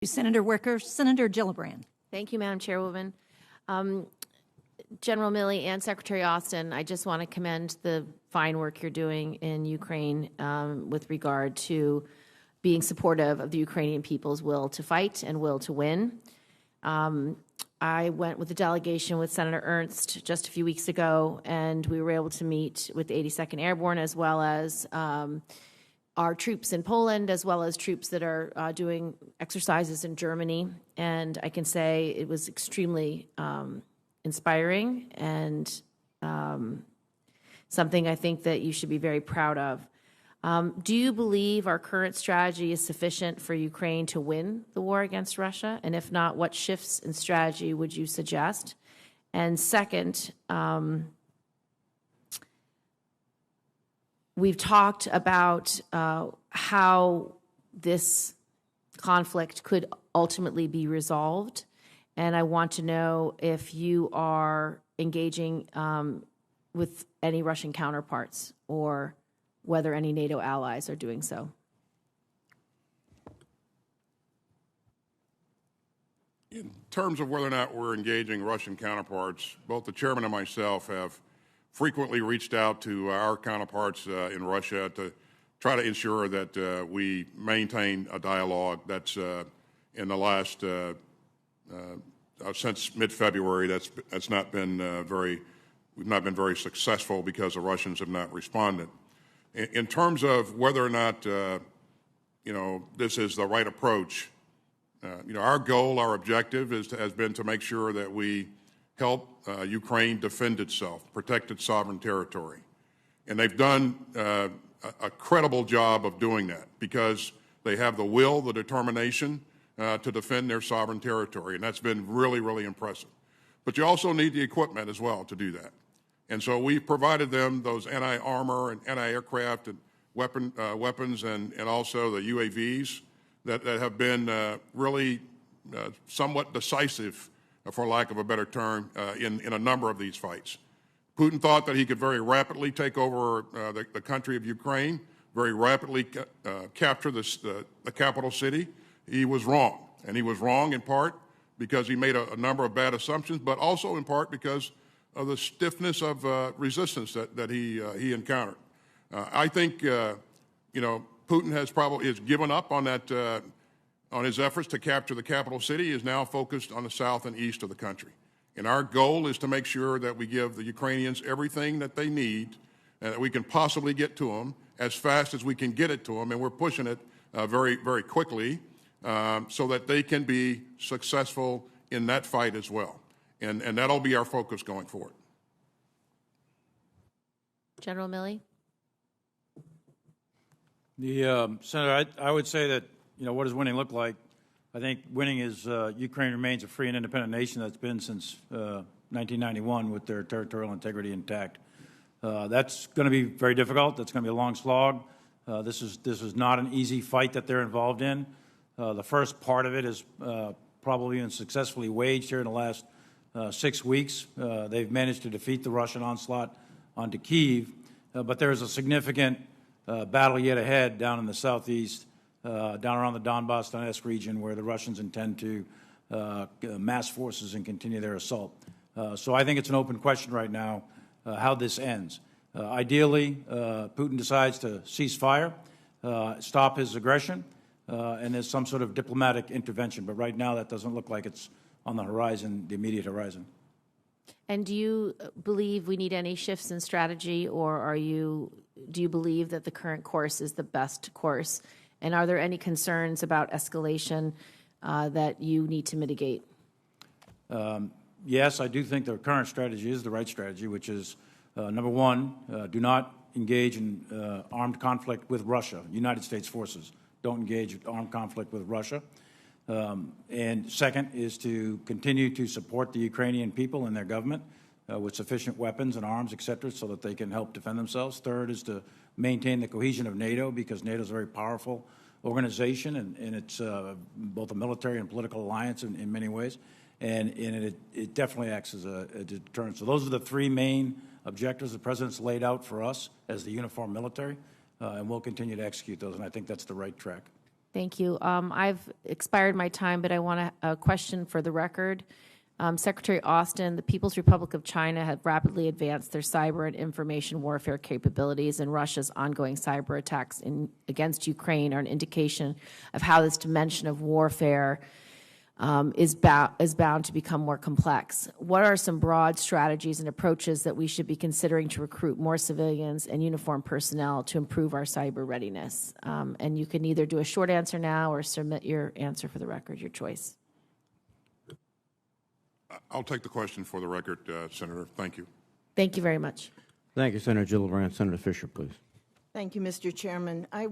Senator Wicker. Senator Gillibrand. Thank you, Madam Chairwoman. General Milley and Secretary Austin, I just want to commend the fine work you're doing in Ukraine with regard to being supportive of the Ukrainian people's will to fight and will to win. I went with a delegation with Senator Ernst just a few weeks ago, and we were able to meet with the 82nd Airborne as well as our troops in Poland, as well as troops that are doing exercises in Germany. And I can say it was extremely inspiring and something I think that you should be very proud of. Do you believe our current strategy is sufficient for Ukraine to win the war against Russia? And if not, what shifts in strategy would you suggest? And second, we've talked about how this conflict could ultimately be resolved. And I want to know if you are engaging with any Russian counterparts or whether any NATO allies are doing so. In terms of whether or not we're engaging Russian counterparts, both the chairman and myself have frequently reached out to our counterparts in Russia to try to ensure that we maintain a dialogue that's in the last, since mid-February, that's not been we've not been very successful because the Russians have not responded. In terms of whether or not, this is the right approach, our goal, our objective has been to make sure that we help Ukraine defend itself, protect its sovereign territory. And they've done a credible job of doing that because they have the will, the determination to defend their sovereign territory. And that's been really, really impressive. But you also need the equipment as well to do that. And so we've provided them those anti-armor and anti-aircraft and weapons and also the UAVs that have been really somewhat decisive, for lack of a better term, in a number of these fights. Putin thought that he could very rapidly take over the country of Ukraine, very rapidly capture the capital city. He was wrong. And he was wrong in part because he made a number of bad assumptions, but also in part because of the stiffness of resistance that he encountered. I think Putin has given up on that on his efforts to capture the capital city. He is now focused on the south and east of the country. And our goal is to make sure that we give the Ukrainians everything that they need and that we can possibly get to them as fast as we can get it to them. And we're pushing it very, very quickly so that they can be successful in that fight as well. And that'll be our focus going forward. General Milley? Senator, I would say that, what does winning look like? I think winning is Ukraine remains a free and independent nation that's been since 1991 with their territorial integrity intact. That's going to be very difficult. That's going to be a long slog. This is not an easy fight that they're involved in. The first part of it is probably been successfully waged here in the last 6 weeks. They've managed to defeat the Russian onslaught onto Kyiv, but there's a significant battle yet ahead down in the southeast, down around the Donbass, Donetsk region, where the Russians intend to mass forces and continue their assault. So I think it's an open question right now how this ends. Ideally, Putin decides to cease fire, stop his aggression, and there's some sort of diplomatic intervention. But right now, that doesn't look like it's on the horizon, the immediate horizon. And do you believe we need any shifts in strategy, or do you believe that the current course is the best course? And are there any concerns about escalation that you need to mitigate? Yes, I do think the current strategy is the right strategy, which is, number one, do not engage in armed conflict with Russia. United States forces don't engage in armed conflict with Russia. And second is to continue to support the Ukrainian people and their government with sufficient weapons and arms, et cetera, so that they can help defend themselves. Third is to maintain the cohesion of NATO, because NATO is a very powerful organization, and it's both a military and political alliance in many ways. And it definitely acts as a deterrent. So those are the three main objectives the President's laid out for us as the uniform military, and we'll continue to execute those, and I think that's the right track. Thank you. I've expired my time, but I want a question for the record. Secretary Austin, the People's Republic of China have rapidly advanced their cyber and information warfare capabilities, and Russia's ongoing cyber attacks against Ukraine are an indication of how this dimension of warfare is bound to become more complex. What are some broad strategies and approaches that we should be considering to recruit more civilians and uniformed personnel to improve our cyber readiness? And you can either do a short answer now or submit your answer for the record, your choice. I'll take the question for the record, Senator. Thank you. Thank you very much. Thank you, Senator Gillibrand. Senator Fisher, please. Thank you, Mr. Chairman. I